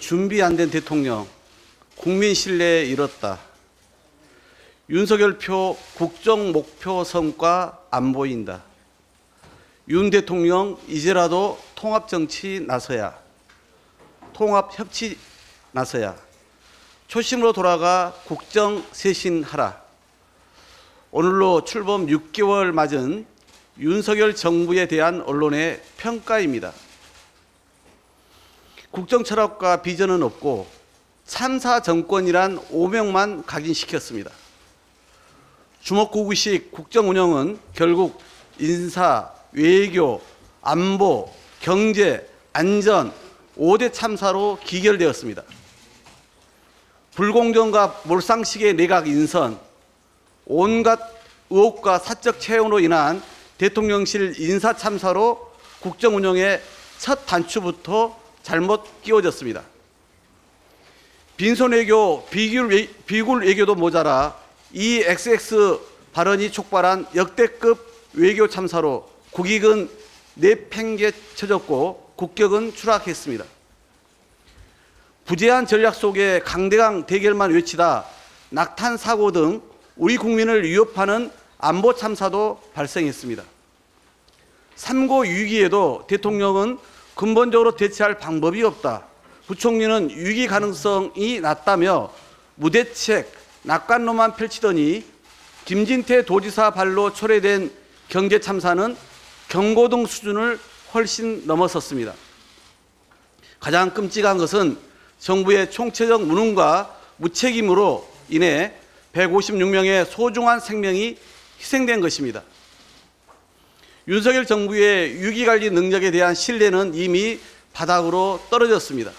준비 안 된 대통령, 국민 신뢰에 잃었다. 윤석열 표 국정 목표 성과 안 보인다. 윤 대통령 이제라도 통합 정치 나서야, 통합 협치 나서야, 초심으로 돌아가 국정 쇄신하라. 오늘로 출범 6개월 맞은 윤석열 정부에 대한 언론의 평가입니다. 국정 철학과 비전은 없고 참사 정권이란 오명만 각인시켰습니다. 주먹구구식 국정 운영은 결국 인사, 외교, 안보, 경제, 안전 5대 참사로 기결되었습니다. 불공정과 몰상식의 내각 인선, 온갖 의혹과 사적 채용으로 인한 대통령실 인사 참사로 국정 운영의 첫 단추부터 잘못 끼워졌습니다. 빈손 외교, 비굴 외교도 모자라 이 XX 발언이 촉발한 역대급 외교 참사로 국익은 내팽개쳐졌고 국격은 추락했습니다. 부재한 전략 속에 강대강 대결만 외치다 낙탄 사고 등 우리 국민을 위협하는 안보 참사도 발생했습니다. 3고 위기에도 대통령은 근본적으로 대처할 방법이 없다. 부총리는 위기 가능성이 낮다며 무대책, 낙관론만 펼치더니 김진태 도지사 발로 초래된 경제 참사는 경고등 수준을 훨씬 넘어섰습니다. 가장 끔찍한 것은 정부의 총체적 무능과 무책임으로 인해 156명의 소중한 생명이 희생된 것입니다. 윤석열 정부의 위기관리 능력에 대한 신뢰는 이미 바닥으로 떨어졌습니다.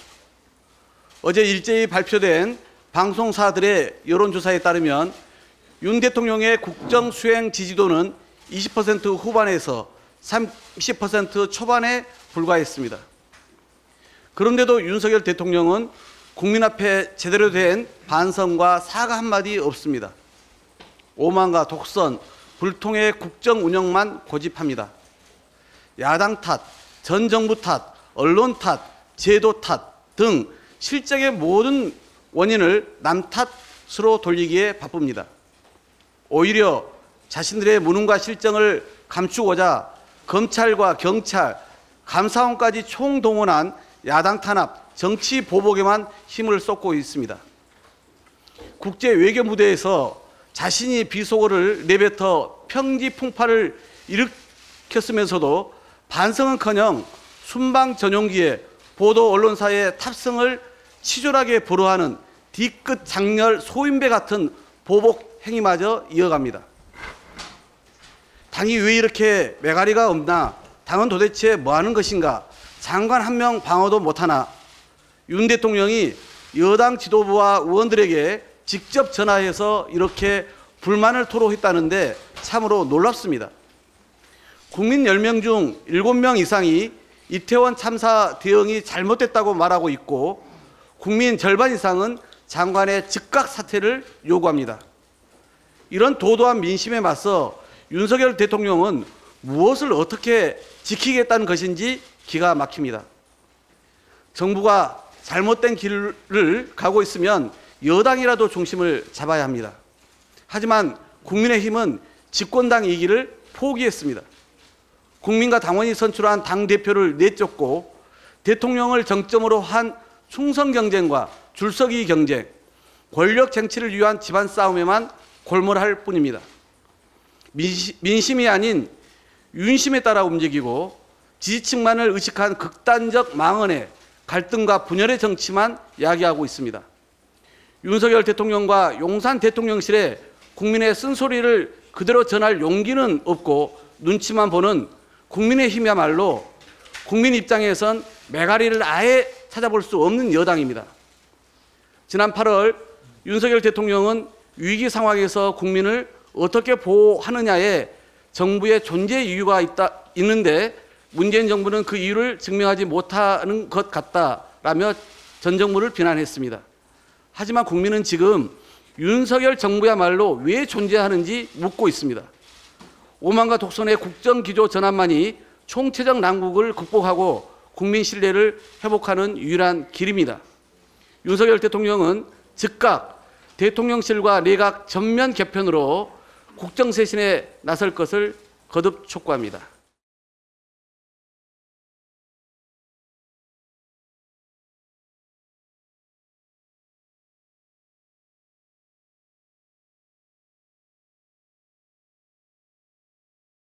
어제 일제히 발표된 방송사들의 여론조사에 따르면 윤 대통령의 국정 수행 지지도는 20% 후반에서 30% 초반에 불과했습니다. 그런데도 윤석열 대통령은 국민 앞에 제대로 된 반성과 사과 한마디 없습니다. 오만과 독선, 불통의 국정 운영만 고집합니다. 야당 탓, 전 정부 탓, 언론 탓, 제도 탓 등 실정의 모든 원인을 남 탓으로 돌리기에 바쁩니다. 오히려 자신들의 무능과 실정을 감추고자 검찰과 경찰, 감사원까지 총동원한 야당 탄압, 정치 보복에만 힘을 쏟고 있습니다. 국제 외교 무대에서 자신이 비속어를 내뱉어 평지 풍파를 일으켰으면서도 반성은커녕 순방 전용기에 보도 언론사의 탑승을 치졸하게 불허하는 뒤끝 장렬 소인배 같은 보복 행위마저 이어갑니다. 당이 왜 이렇게 매가리가 없나? 당은 도대체 뭐 하는 것인가? 장관 한 명 방어도 못하나? 윤 대통령이 여당 지도부와 의원들에게 직접 전화해서 이렇게 불만을 토로했다는데 참으로 놀랍습니다. 국민 10명 중 7명 이상이 이태원 참사 대응이 잘못됐다고 말하고 있고 국민 절반 이상은 장관의 즉각 사퇴를 요구합니다. 이런 도도한 민심에 맞서 윤석열 대통령은 무엇을 어떻게 지키겠다는 것인지 기가 막힙니다. 정부가 잘못된 길을 가고 있으면 여당이라도 중심을 잡아야 합니다. 하지만 국민의힘은 집권당이기를 포기했습니다. 국민과 당원이 선출한 당대표를 내쫓고 대통령을 정점으로 한 충성 경쟁과 줄서기 경쟁, 권력 쟁취를 위한 집안 싸움에만 골몰할 뿐입니다. 민심이 아닌 윤심에 따라 움직이고 지지층만을 의식한 극단적 망언에 갈등과 분열의 정치만 야기하고 있습니다. 윤석열 대통령과 용산 대통령실에 국민의 쓴소리를 그대로 전할 용기는 없고 눈치만 보는 국민의힘이야말로 국민 입장에선 매가리를 아예 찾아볼 수 없는 여당입니다. 지난 8월 윤석열 대통령은 위기 상황에서 국민을 어떻게 보호하느냐에 정부의 존재 이유가 있는데 문재인 정부는 그 이유를 증명하지 못하는 것 같다라며 전 정부를 비난했습니다. 하지만 국민은 지금 윤석열 정부야말로 왜 존재하는지 묻고 있습니다. 오만과 독선의 국정기조 전환만이 총체적 난국을 극복하고 국민 신뢰를 회복하는 유일한 길입니다. 윤석열 대통령은 즉각 대통령실과 내각 전면 개편으로 국정쇄신에 나설 것을 거듭 촉구합니다.